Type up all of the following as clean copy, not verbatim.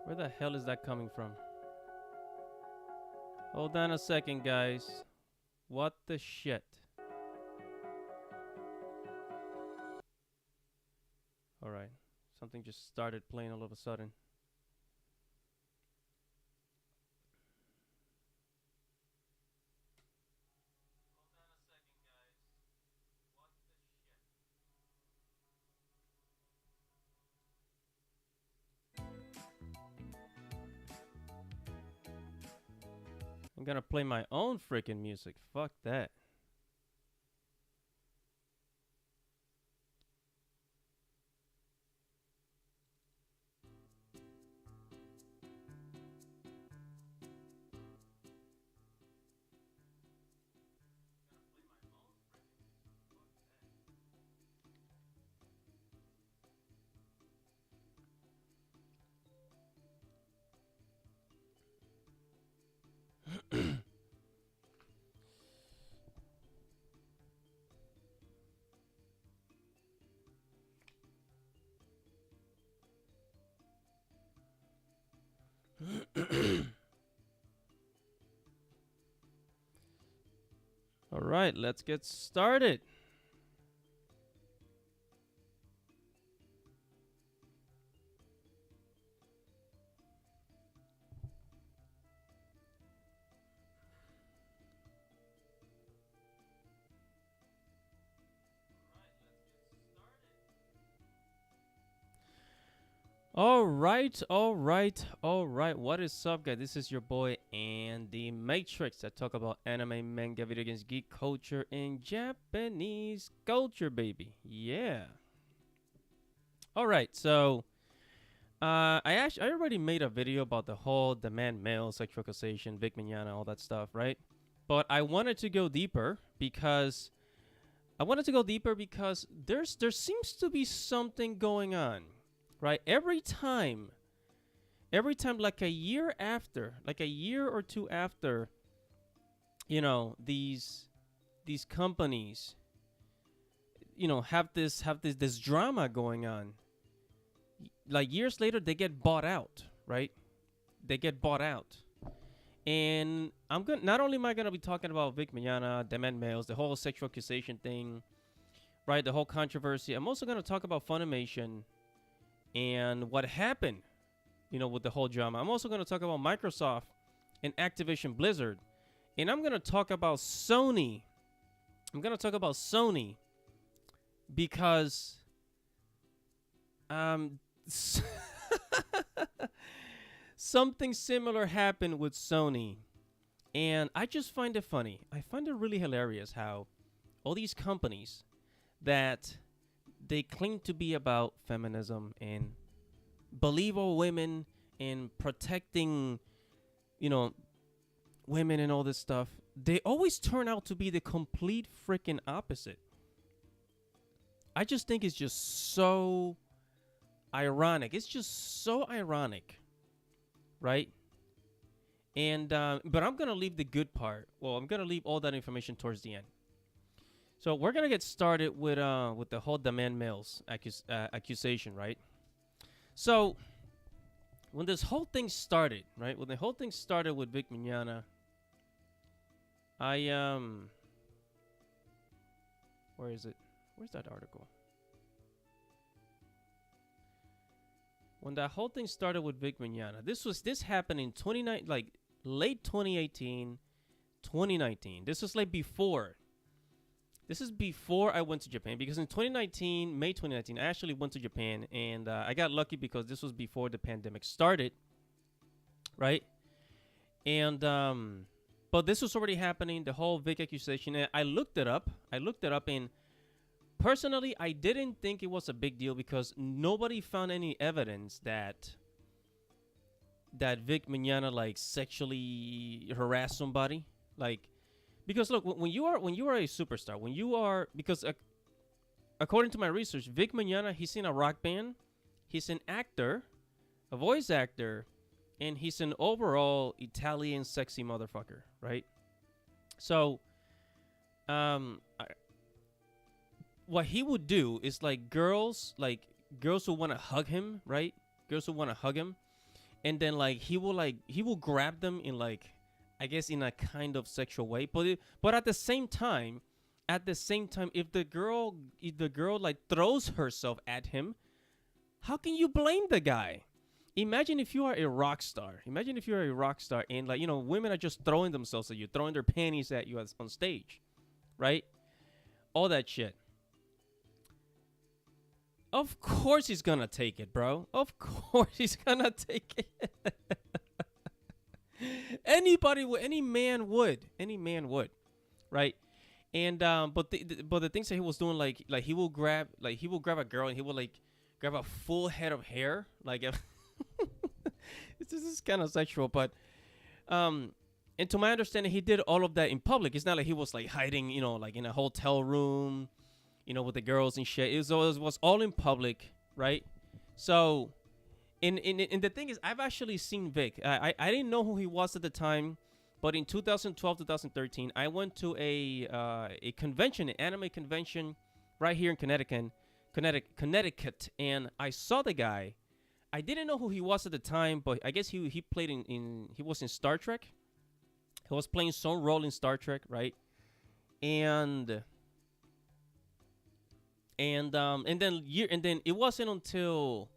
Where the hell is that coming from? Hold on a second, guys. What the shit? Alright. Something just started playing all of a sudden. I'm gonna play my own freaking music. Fuck that. Alright, let's get started. Alright. What is up, guys? This is your boy Andy Matrix. I talk about anime, manga, video games, geek culture, and Japanese culture, baby. Yeah. Alright, so I already made a video about the whole Daman Mills, sexual accusation, Vic Mignogna, all that stuff, right? But I wanted to go deeper because there seems to be something going on, right? Every time, like a year after, like a year or two after, these companies, have this drama going on. Like years later, they get bought out, right? They get bought out. And I'm gonna not only am I gonna be talking about Vic Mignogna, Daman Mills, the whole sexual accusation thing, right? The whole controversy. I'm also gonna talk about Funimation and what happened, with the whole drama. I'm also gonna talk about Microsoft and Activision Blizzard, and I'm gonna talk about Sony. I'm gonna talk about Sony because something similar happened with Sony. And I just find it funny. I find it really hilarious how all these companies that they claim to be about feminism and believe all women in protecting, women and all this stuff, they always turn out to be the complete freaking opposite. I just think it's just so ironic. It's just so ironic, right? And but I'm gonna leave the good part. Well, I'm gonna leave all that information towards the end. So we're gonna get started with the whole Daman Mills accusation, right? So when this whole thing started, right? When the whole thing started with Vic Mignogna, where is it? Where's that article? When that whole thing started with Vic Mignogna, this happened in late 2018, 2019. This was like before. This is before I went to Japan, because in 2019, May 2019, I actually went to Japan, and I got lucky because this was before the pandemic started, right? And but this was already happening, the whole Vic accusation. And I looked it up, and personally, I didn't think it was a big deal because nobody found any evidence that Vic Mignogna like sexually harassed somebody. Like, because look, when you are a superstar, according to my research, Vic Mignogna, he's in a rock band, he's an actor, a voice actor, and he's an overall Italian sexy motherfucker, right? So, what he would do is like girls who want to hug him, right? Girls who want to hug him, and then he will grab them in I guess in a kind of sexual way, but at the same time, if the girl like throws herself at him, how can you blame the guy? Imagine if you are a rock star. Imagine if you're a rock star and women are just throwing themselves at you, throwing their panties at you on stage, right? All that shit. Of course he's gonna take it, bro. Of course he's gonna take it. Anybody would. Any man would. Any man would, right? And but the things that he was doing, he will grab a girl and he will grab a full head of hair, this is kind of sexual, but and to my understanding, he did all of that in public. It's not like he was hiding, in a hotel room, with the girls and shit. It was all in public, right? So, and the thing is, I've actually seen Vic. I didn't know who he was at the time, but in 2012, 2013, I went to a convention, an anime convention, right here in Connecticut, and I saw the guy. I didn't know who he was at the time, but I guess he played he was in Star Trek. He was playing some role in Star Trek, right? And then it wasn't until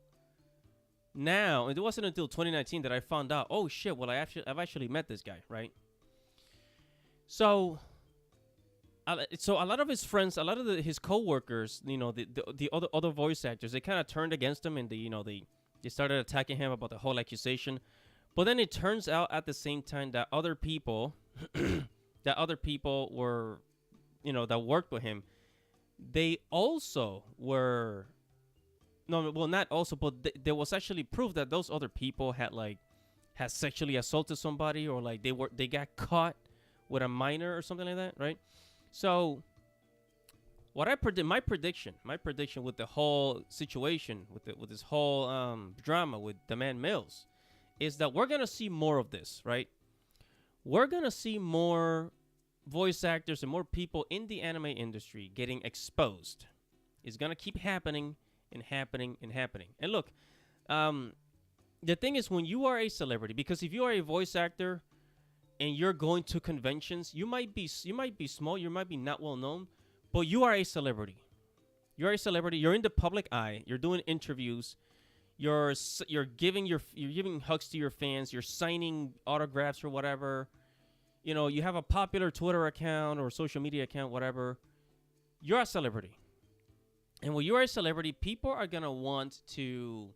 now, it wasn't until 2019 that I found out, oh shit, well I've actually met this guy, right? So a lot of his friends, a lot of his coworkers, the other voice actors, they kind of turned against him, and they started attacking him about the whole accusation. But then it turns out at the same time that other people were, that worked with him, they also were, no, well, not also, but there was actually proof that those other people had sexually assaulted somebody, or they got caught with a minor or something like that, right? So what my prediction with the whole situation, with this whole drama with Daman Mills, is that we're gonna see more of this, right? We're gonna see more voice actors and more people in the anime industry getting exposed. It's gonna keep happening and happening and happening. And look, the thing is, when you are a celebrity, because if you are a voice actor and you're going to conventions, you might be small, you might be not well known, but you are a celebrity. You're a celebrity. You're in the public eye. You're doing interviews. You're giving hugs to your fans. You're signing autographs or whatever. You have a popular Twitter account or social media account, whatever. You're a celebrity. And when you're a celebrity, people are going to want to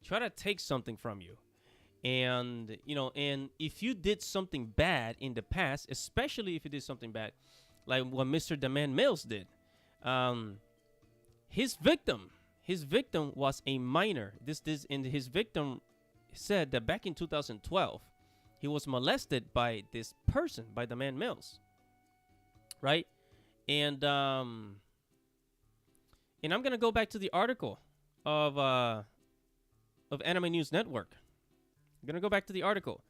try to take something from you. And, and if you did something bad in the past, especially if you did something bad, like what Mr. Daman Mills did, his victim was a minor. And his victim said that back in 2012, he was molested by this person, by Daman Mills, right? And I'm gonna go back to the article of Anime News Network. I'm gonna go back to the article.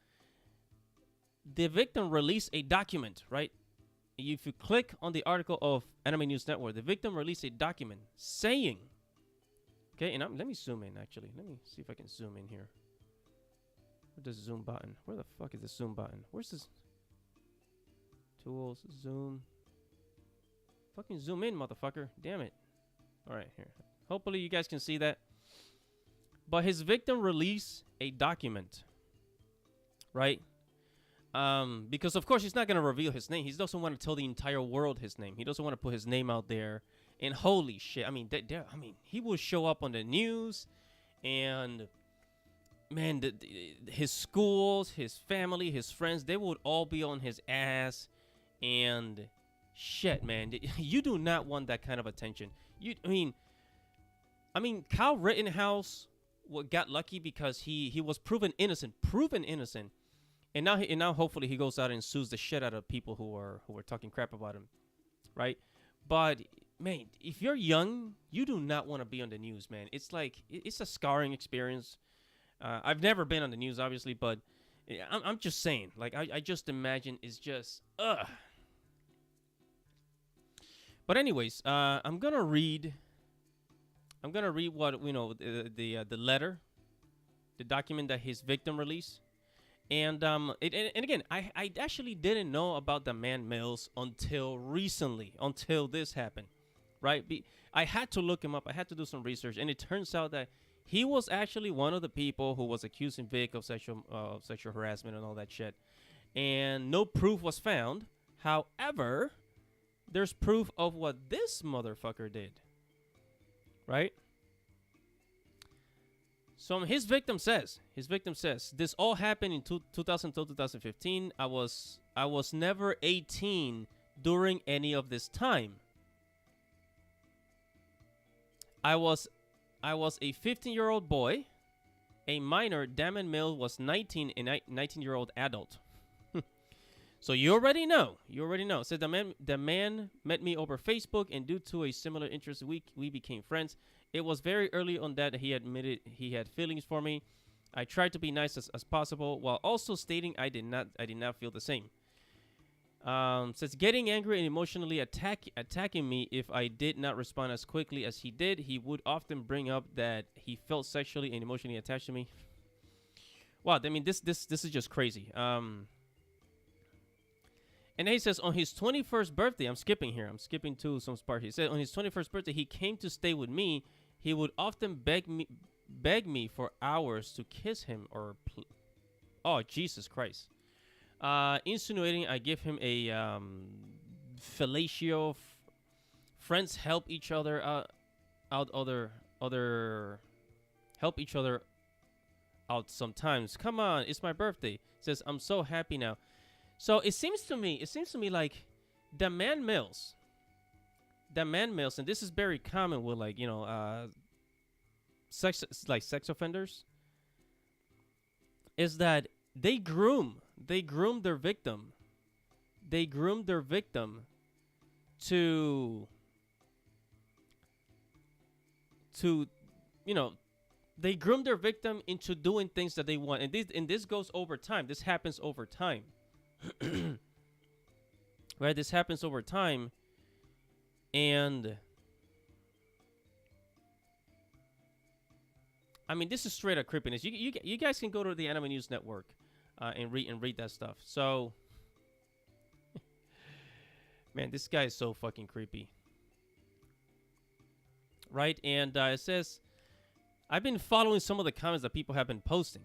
The victim released a document, right? If you click on the article of Anime News Network, the victim released a document saying, okay, and let me zoom in, actually. Let me see if I can zoom in here. Where's the zoom button? Where the fuck is the zoom button? Where's this? Tools, zoom. Fucking zoom in, motherfucker. Damn it. All right, here. Hopefully you guys can see that. But his victim released a document, right? Because of course he's not gonna reveal his name. He doesn't want to tell the entire world his name. He doesn't want to put his name out there. And holy shit, I mean, he will show up on the news, and man, his schools, his family, his friends, they would all be on his ass. And shit, man, you do not want that kind of attention. I mean, Kyle Rittenhouse got lucky because he was proven innocent, and now hopefully he goes out and sues the shit out of people who are talking crap about him, right? But man, if you're young, you do not want to be on the news, man. It's like it's a scarring experience. I've never been on the news, obviously, but I'm just saying. Like I just imagine it's just ugh. But anyways, I'm gonna read what the letter the document that his victim released. And and again, I actually didn't know about Daman Mills until recently, until this happened, right? I had to look him up. I had to do some research, and it turns out that he was actually one of the people who was accusing Vic of sexual harassment and all that shit. And no proof was found. However, there's proof of what this motherfucker did, right? So his victim says, this all happened in 2012, 2015. I was never 18 during any of this time. I was a 15-year-old boy, a minor. Daman Mills was 19, a 19-year-old adult. So you already know. Said the man met me over Facebook, and due to a similar interest, we became friends. It was very early on that he admitted he had feelings for me. I tried to be nice as possible, while also stating I did not feel the same. Says getting angry and emotionally attacking me if I did not respond as quickly as he did. He would often bring up that he felt sexually and emotionally attached to me. Wow, I mean this is just crazy. And then he says on his 21st birthday, I'm skipping to some part. He said on his 21st birthday, he came to stay with me. He would often beg me for hours to kiss him or oh, Jesus Christ. Insinuating I give him a fellatio. Friends help each other help each other out sometimes. Come on, it's my birthday. Says I'm so happy now. So it seems to me like Daman Mills, and this is very common with sex offenders, is that they groom their victim. They groom their victim to they groom their victim into doing things that they want, and this goes over time. This happens over time. Right, this happens over time, and I mean this is straight up creepiness. You guys can go to the Anime News Network and read that stuff. So, man, this guy is so fucking creepy, right? And it says I've been following some of the comments that people have been posting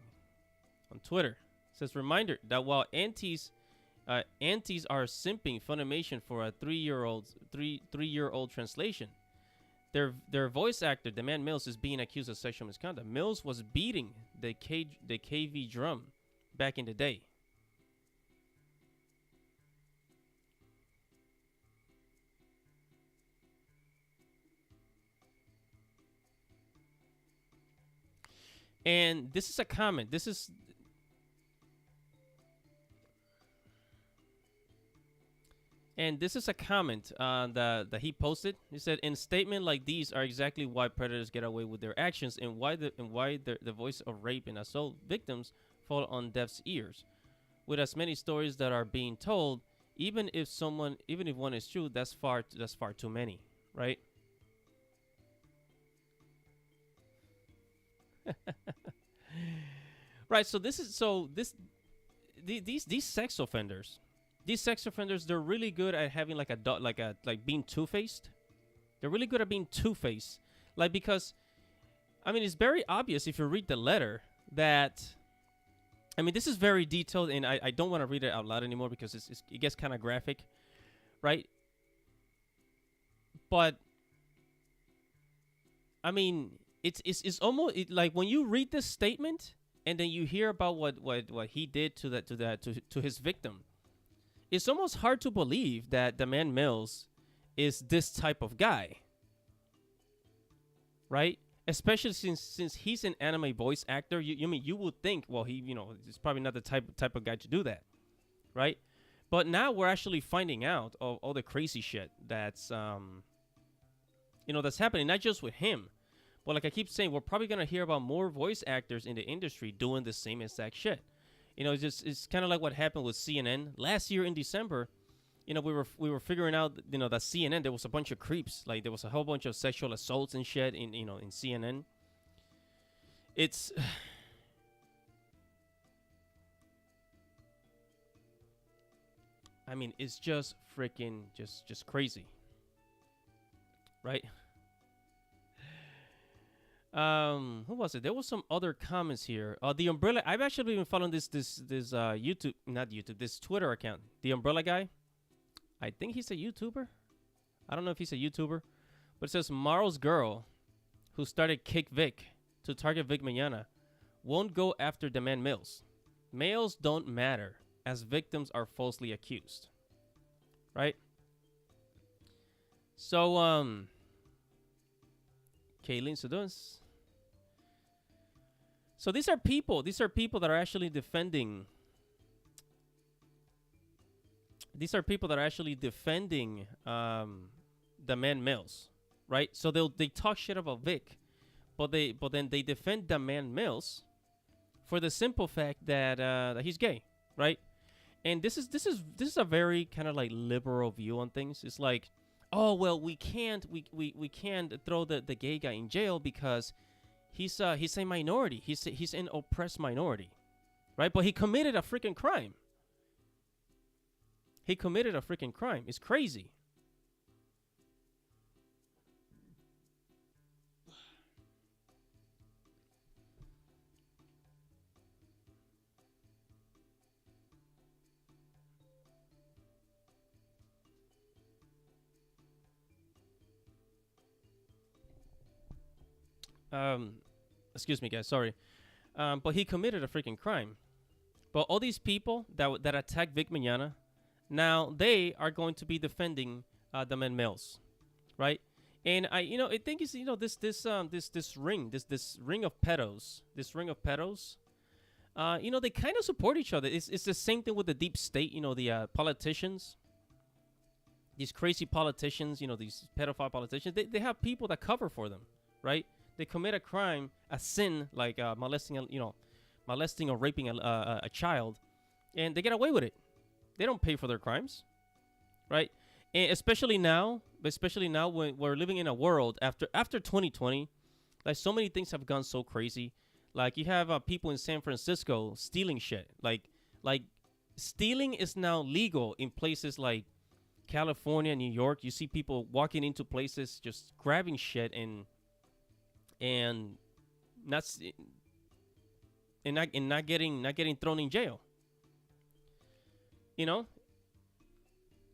on Twitter. It says reminder that while aunties are simping Funimation for a three-year-old translation, their voice actor Daman Mills is being accused of sexual misconduct. Mills was beating the KV drum back in the day. And this is a comment. This is a comment that he posted. He said, "In statement like these are exactly why predators get away with their actions, and why the voice of rape and assault victims fall on deaf ears. With as many stories that are being told, even if one is true, that's far too many, right?" Right. So these sex offenders. These sex offenders, they're really good at having like being two-faced. They're really good at being two-faced. Because, I mean, it's very obvious if you read the letter that, I mean, this is very detailed, and I don't want to read it out loud anymore because it gets kind of graphic, right? But, I mean, it's almost like when you read this statement and then you hear about what he did to his victim. It's almost hard to believe that Daman Mills is this type of guy, right? Especially since he's an anime voice actor. You would think, well, he's probably not the type of guy to do that, right? But now we're actually finding out of all the crazy shit that's that's happening, not just with him, but like I keep saying, we're probably gonna hear about more voice actors in the industry doing the same exact shit. It's kind of like what happened with CNN last year in December. We were figuring out, that CNN, there was a bunch of creeps. Like there was a whole bunch of sexual assaults and shit in CNN. It's I mean, it's just freaking just crazy, right? Who was it? There was some other comments here. The umbrella. I've actually been following this YouTube, not YouTube, this Twitter account. The umbrella guy. I think he's a YouTuber. I don't know if he's a YouTuber, but it says Marl's girl, who started Kick Vic to target Vic Mignogna, won't go after Daman Mills. Males don't matter, as victims are falsely accused. Right? So, Kayleen Seduns. So these are people that are actually defending. These are people that are actually defending Daman Mills, right? So they talk shit about Vic, but then they defend Daman Mills for the simple fact that that he's gay, right? And this is a very kind of like liberal view on things. It's like, oh well, we can't throw the gay guy in jail because he's a minority. He's an oppressed minority, right? But he committed a freaking crime. He committed a freaking crime. It's crazy. Excuse me, guys. Sorry. But he committed a freaking crime. But all these people that attacked Vic Mignogna, now they are going to be defending Daman Mills, right? And I think it's this ring of pedos, they kind of support each other. It's the same thing with the deep state. The politicians, these crazy politicians, these pedophile politicians. They have people that cover for them, right? They commit a crime, a sin like molesting or raping a child, and they get away with it. They don't pay for their crimes, right? And especially now when we're living in a world after 2020, like so many things have gone so crazy. Like you have people in San Francisco stealing shit. Like stealing is now legal in places like California, New York. You see people walking into places just grabbing shit and not getting thrown in jail.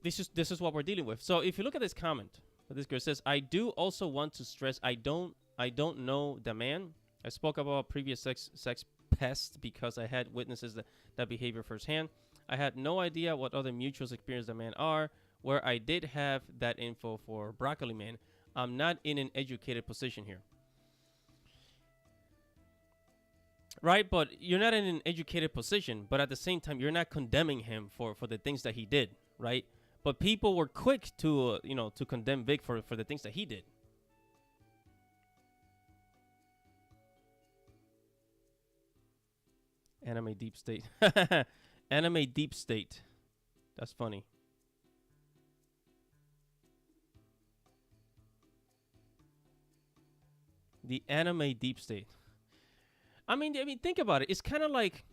This is what we're dealing with. So if you look at this comment, this girl says, "I do also want to stress I don't know the man. I spoke about previous sex pests because I had witnesses that behavior firsthand. I had no idea what other mutuals experience the man are. Where I did have that info for Broccoli Man, I'm not in an educated position here." Right, but you're not in an educated position, but at the same time, you're not condemning him for the things that he did, right? But people were quick to to condemn Vic for the things that he did. Anime deep state. Anime deep state. That's funny. The anime deep state. I mean, think about it. It's kind of like,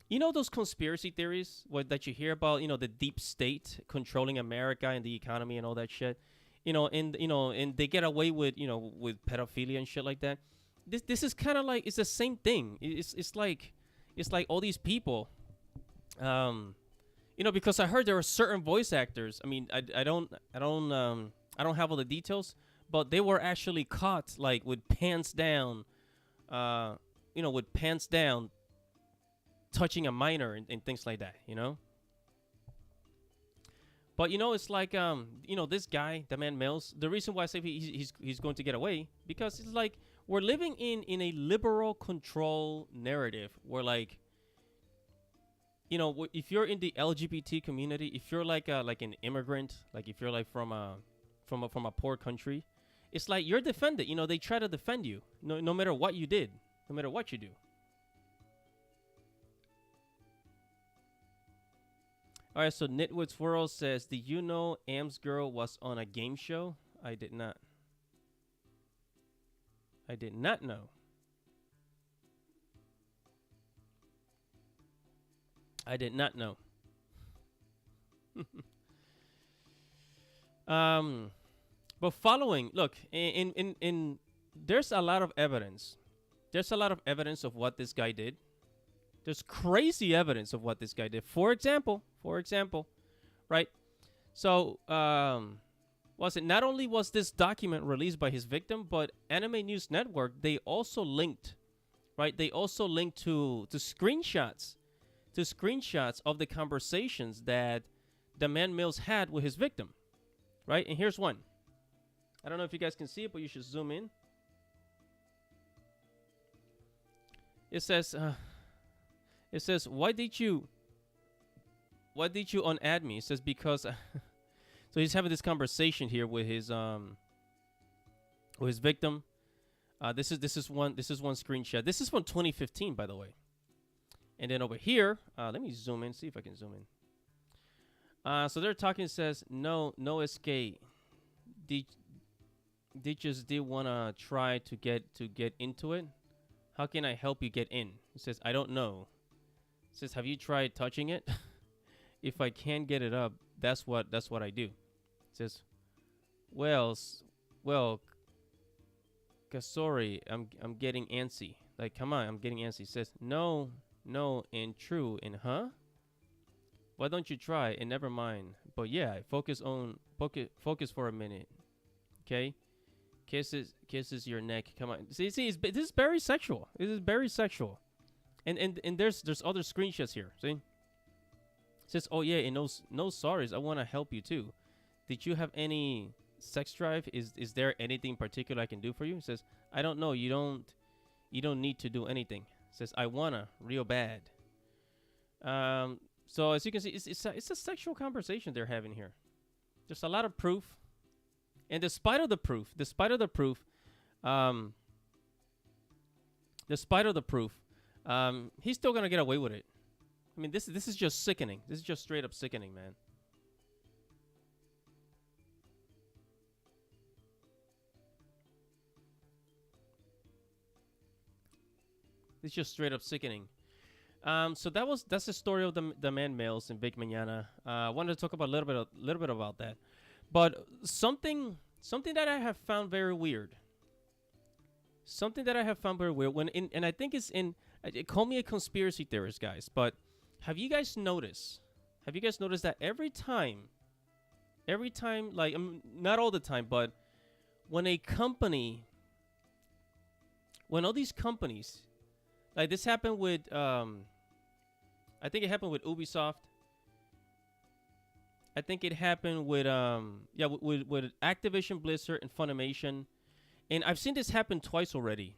those conspiracy theories that you hear about, the deep state controlling America and the economy and all that shit, and they get away with, with pedophilia and shit like that. This is kind of like, it's the same thing. It's like all these people, because I heard there are certain voice actors. I mean, I don't have all the details, but they were actually caught like with pants down, touching a minor and things like that, But it's like this guy, Daman Mills. The reason why I say he's going to get away because it's like we're living in a liberal control narrative where like if you're in the LGBT community, if you're like an immigrant, like if you're like from a poor country, it's like you're defended. They try to defend you no matter what you did. No matter what you do. All right, so Nitwit Swirl says, "Do you know Am's girl was on a game show?" I did not. I did not know. I did not know. Um, but following, look, there's a lot of evidence. There's a lot of evidence of what this guy did. There's crazy evidence of what this guy did. For example, right? So, was it not only was this document released by his victim, but Anime News Network, they also linked, right? They also linked to screenshots, of the conversations that Daman Mills had with his victim, right? And here's one. I don't know if you guys can see it, but you should zoom in. It says, why did you unadd me? It says because, so he's having this conversation here with his victim. This is one screenshot. This is from 2015, by the way. And then over here, let me zoom in, see if I can zoom in. So they're talking. It says no escape. They just did wanna try to get into it. How can I help you get in? It says I don't know. It says have you tried touching it? If I can't get it up, that's what I do. It says, well, cause sorry, I'm getting antsy. Like, come on, I'm getting antsy. It says no, and true, and huh? Why don't you try and never mind? But yeah, focus for a minute, okay? Kisses your neck. Come on, see, this is very sexual. This is very sexual, and there's other screenshots here. See. It says, oh yeah, and no sorries. I want to help you too. Did you have any sex drive? Is there anything particular I can do for you? It says, I don't know. You don't need to do anything. It says, I wanna real bad. So as you can see, it's a sexual conversation they're having here. There's a lot of proof, and despite of the proof, he's still gonna get away with it. I mean, this is just sickening. This is just straight up sickening, man. It's just straight up sickening. So that's the story of the Daman Mills and Vic Mignogna. I wanted to talk about a little bit about that, but something that I have found very weird. And I think it's in. Call me a conspiracy theorist, guys, but have you guys noticed that every time, like, not all the time, but when all these companies, like this happened with, I think it happened with Ubisoft. I think it happened with, with Activision, Blizzard, and Funimation. And I've seen this happen twice already,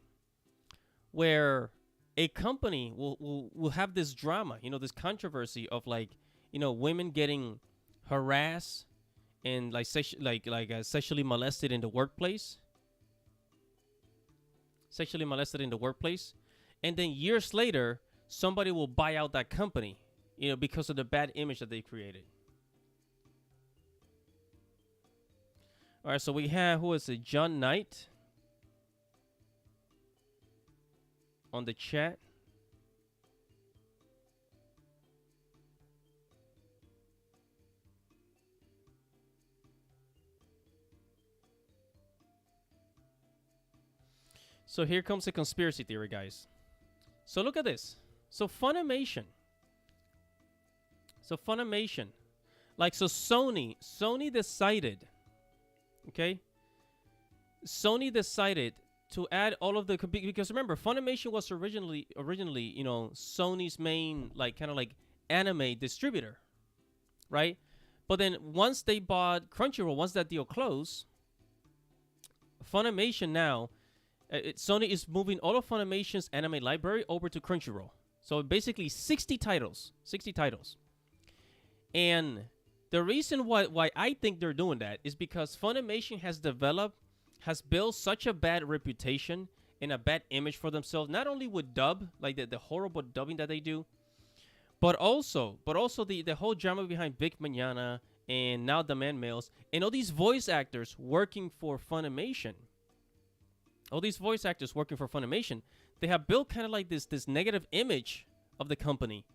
where a company will have this drama, this controversy of, like, women getting harassed and sexually molested in the workplace. And then years later, somebody will buy out that company, because of the bad image that they created. All right, so we have, who is it, John Knight on the chat. So here comes the conspiracy theory, guys. So look at this. So Funimation. Like, so Sony decided, okay? Sony decided to add all of the, because remember, Funimation was originally, Sony's main, like, kind of like anime distributor, right? But then once they bought Crunchyroll, once that deal closed, Funimation now, Sony is moving all of Funimation's anime library over to Crunchyroll. So basically 60 titles. And the reason why I think they're doing that is because Funimation has built such a bad reputation and a bad image for themselves, not only with dub, like the horrible dubbing that they do, but also the whole drama behind Vic Mignogna and now Daman Mills and all these voice actors working for Funimation. They have built kind of like this negative image of the company.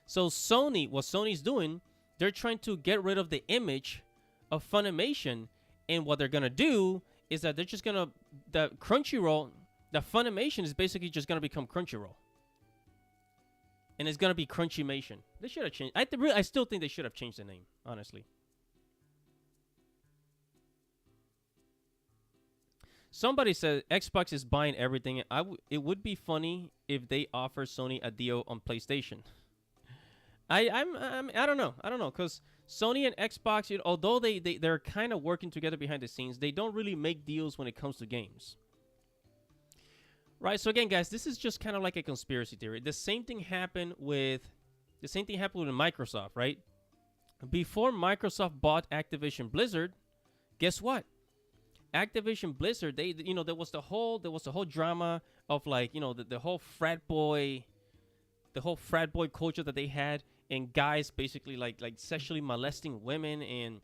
So what Sony's doing, they're trying to get rid of the image of Funimation, and what they're gonna do is that they're just gonna the Crunchyroll, the Funimation is basically just gonna become Crunchyroll, and it's gonna be Crunchymation. They should have changed. I still think they should have changed the name, honestly. Somebody said Xbox is buying everything. It would be funny if they offer Sony a deal on PlayStation. I don't know. I don't know, because Sony and Xbox, although they're kind of working together behind the scenes, they don't really make deals when it comes to games. Right. So again, guys, this is just kind of like a conspiracy theory. The same thing happened with Microsoft, right? Before Microsoft bought Activision Blizzard, guess what? Activision Blizzard, there was the whole drama of like, the whole frat boy culture that they had, and guys basically like sexually molesting women and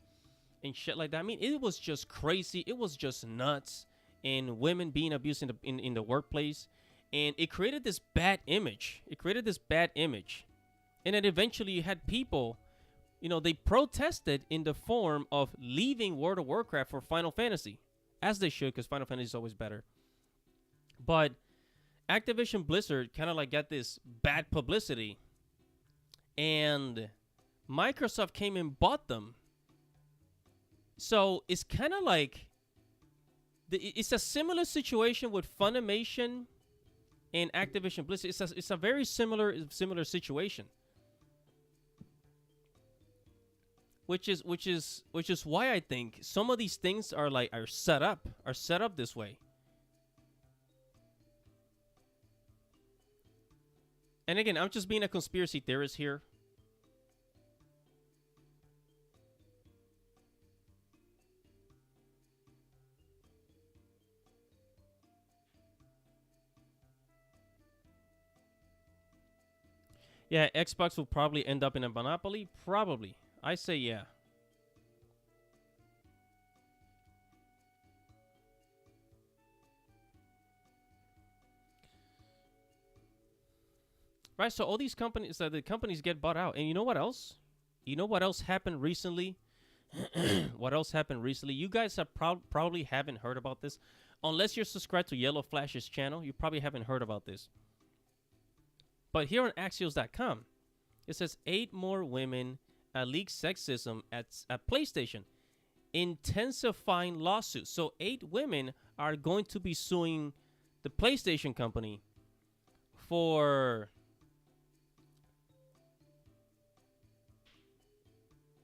shit like that. I mean, it was just crazy. It was just nuts, and women being abused in the workplace, and it created this bad image. And then eventually you had people, they protested in the form of leaving World of Warcraft for Final Fantasy. As they should, because Final Fantasy is always better. But Activision Blizzard kind of like got this bad publicity, and Microsoft came and bought them. So it's kind of like it's a similar situation with Funimation and Activision Blizzard. It's a very similar situation. Which is why I think some of these things are set up this way. And again, I'm just being a conspiracy theorist here. Yeah, Xbox will probably end up in a monopoly. Probably. I say yeah. Right, so all these companies, the companies get bought out. And you know what else? You know what else happened recently? What else happened recently? You guys have probably haven't heard about this. Unless you're subscribed to Yellow Flash's channel, you probably haven't heard about this. But here on Axios.com, it says 8 more women leak sexism at PlayStation, intensifying lawsuits. So 8 women are going to be suing the PlayStation company for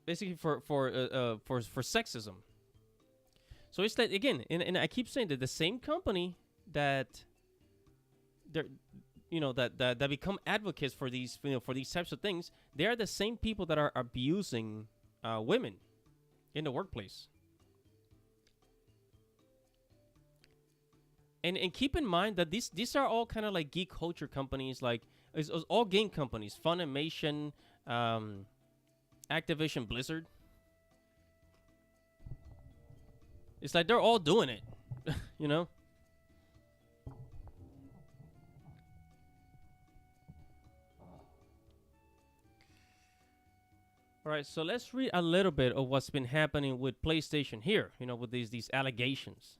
basically for sexism. So it's that again, and I keep saying that the same company that they're that become advocates for these for these types of things, they are the same people that are abusing women in the workplace. And keep in mind that these are all kind of like geek culture companies, like it's all game companies, Funimation, Activision Blizzard. It's like they're all doing it, you know? All right, so let's read a little bit of what's been happening with PlayStation here, with these allegations.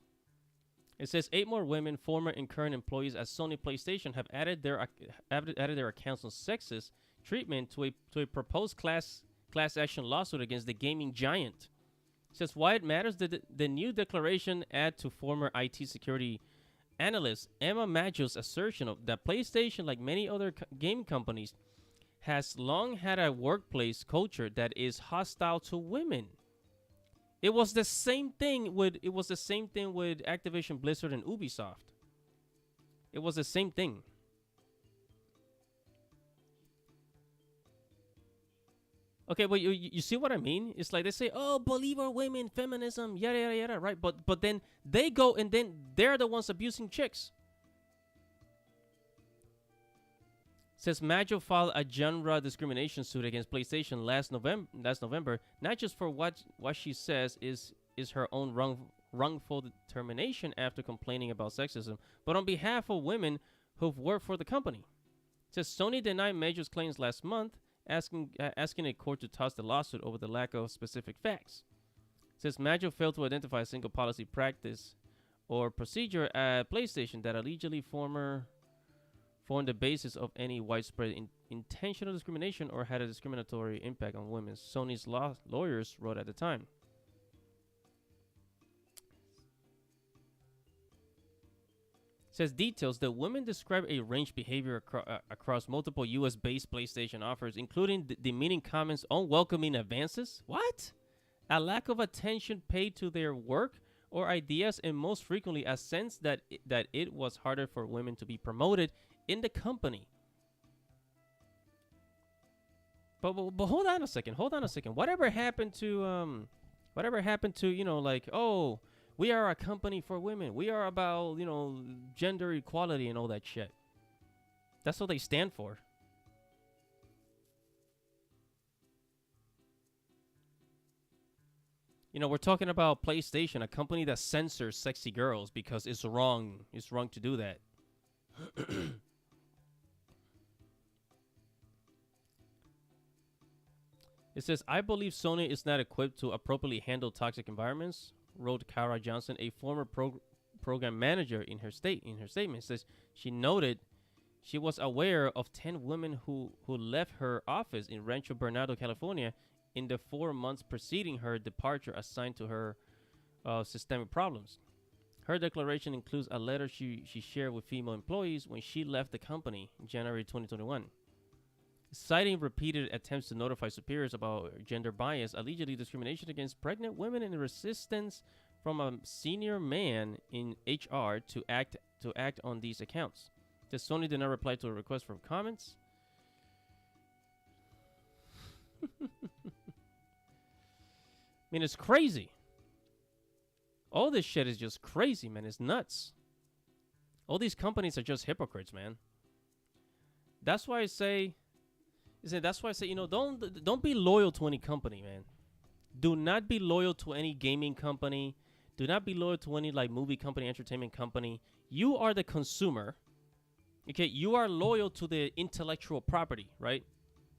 It says 8 more women, former and current employees at Sony PlayStation, have added their accounts on sexist treatment to a proposed class action lawsuit against the gaming giant. It says why it matters that the new declaration add to former IT security analyst Emma Maggio's assertion of that PlayStation, like many other game companies, has long had a workplace culture that is hostile to women. It was the same thing with Activision Blizzard and Ubisoft. It was the same thing. Okay, but you see what I mean? It's like they say, "Oh, believe our women, feminism, yada yada yada," right? But then they go and then they're the ones abusing chicks. Says Maggio filed a genre discrimination suit against PlayStation last November, not just for what she says is her own wrongful termination after complaining about sexism, but on behalf of women who've worked for the company. It says Sony denied Maggio's claims last month, asking a court to toss the lawsuit over the lack of specific facts. It Says Maggio failed to identify a single policy, practice, or procedure at PlayStation that allegedly formed the basis of any widespread intentional discrimination or had a discriminatory impact on women. Sony's lawyers wrote at the time. Says details that women describe a range behavior across multiple US-based PlayStation offers, including demeaning comments, unwelcoming advances. What? A lack of attention paid to their work or ideas, and most frequently a sense that it was harder for women to be promoted in the company. But hold on a second. Whatever happened to like, oh, we are a company for women. We are about, gender equality and all that shit. That's what they stand for. We're talking about PlayStation, a company that censors sexy girls because it's wrong. It's wrong to do that. It says, I believe Sony is not equipped to appropriately handle toxic environments, wrote Kara Johnson, a former program manager, in her statement. It says she noted she was aware of 10 women who left her office in Rancho Bernardo, California, in the 4 months preceding her departure, assigned to her systemic problems. Her declaration includes a letter she shared with female employees when she left the company in January 2021. Citing repeated attempts to notify superiors about gender bias, allegedly discrimination against pregnant women, and resistance from a senior man in HR to act on these accounts. The Sony did not reply to a request for comments. I mean, it's crazy. All this shit is just crazy, man. It's nuts. All these companies are just hypocrites, man. That's why I say, don't be loyal to any company, man. Do not be loyal to any gaming company. Do not be loyal to any movie company, entertainment company. You are the consumer. Okay, you are loyal to the intellectual property, right?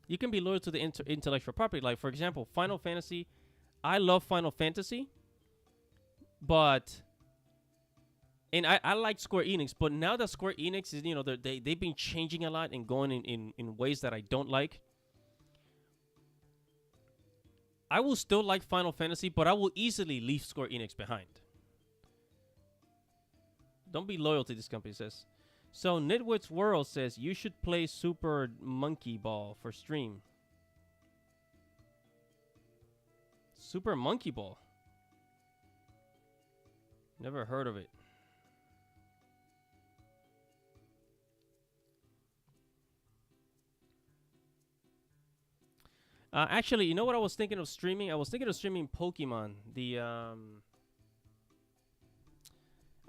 You can be loyal to the intellectual property. Like, for example, Final Fantasy. I love Final Fantasy, but and I like Square Enix, but now that Square Enix is, they've been changing a lot and going in ways that I don't like. I will still like Final Fantasy, but I will easily leave Square Enix behind. Don't be loyal to this company, says. So Nitwit's World says you should play Super Monkey Ball for stream. Super Monkey Ball. Never heard of it. Actually, you know what I was thinking of streaming? I was thinking of streaming Pokemon. The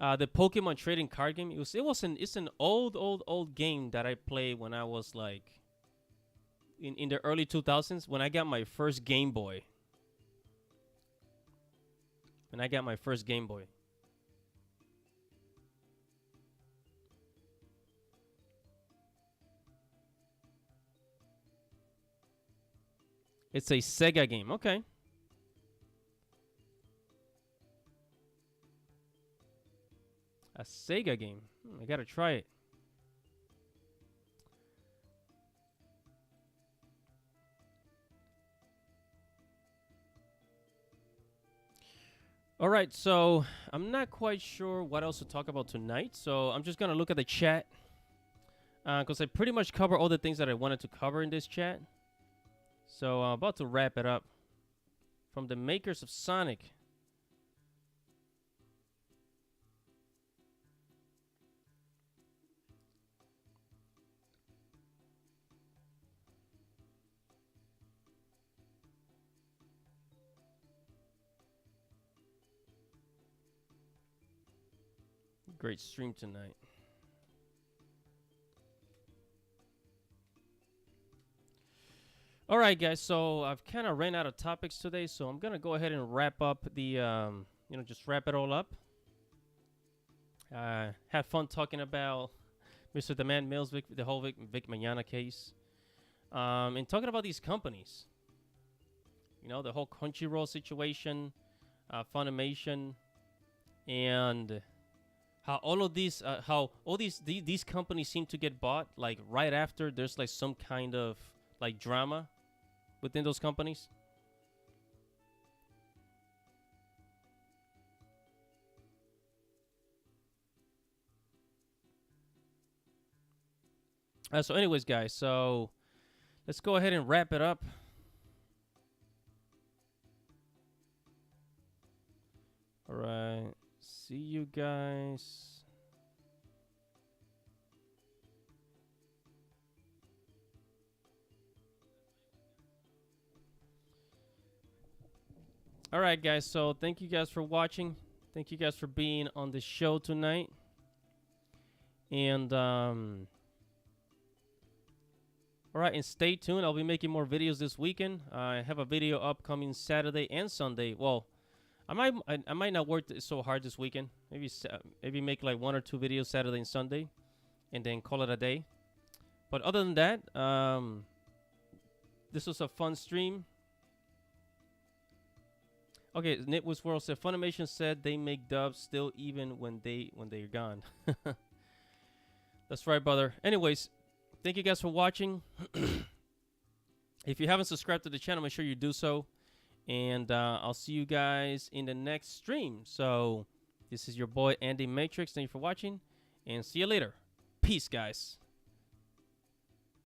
Pokemon trading card game. It's an old game that I played when I was like in the early 2000s, when I got my first Game Boy. It's a Sega game. Okay. A Sega game. I gotta try it. All right, so I'm not quite sure what else to talk about tonight, so I'm just gonna look at the chat because I pretty much cover all the things that I wanted to cover in this chat. So I'm about to wrap it up. From the makers of Sonic. Great stream tonight. All right, guys. So I've kind of ran out of topics today, so I'm gonna go ahead and wrap up the, just wrap it all up. Had fun talking about Mr. Daman Mills, the whole Vic Mignogna case, and talking about these companies. The whole Crunchyroll situation, Funimation, and how all of these, how all these companies seem to get bought like right after there's like some kind of like drama within those companies. So anyways, guys, so let's go ahead and wrap it up. All right. See you guys. All right, guys. So thank you guys for watching. Thank you guys for being on the show tonight. And all right, and stay tuned. I'll be making more videos this weekend. I have a video upcoming Saturday and Sunday. Well, I might not work so hard this weekend. Maybe make like 1 or 2 videos Saturday and Sunday, and then call it a day. But other than that, this was a fun stream. Okay, Nitwist World said Funimation said they make dubs still even when they're gone. That's right, brother. Anyways, thank you guys for watching. If you haven't subscribed to the channel, make sure you do so. And I'll see you guys in the next stream. So this is your boy Andy Matrix. Thank you for watching, and see you later. Peace, guys.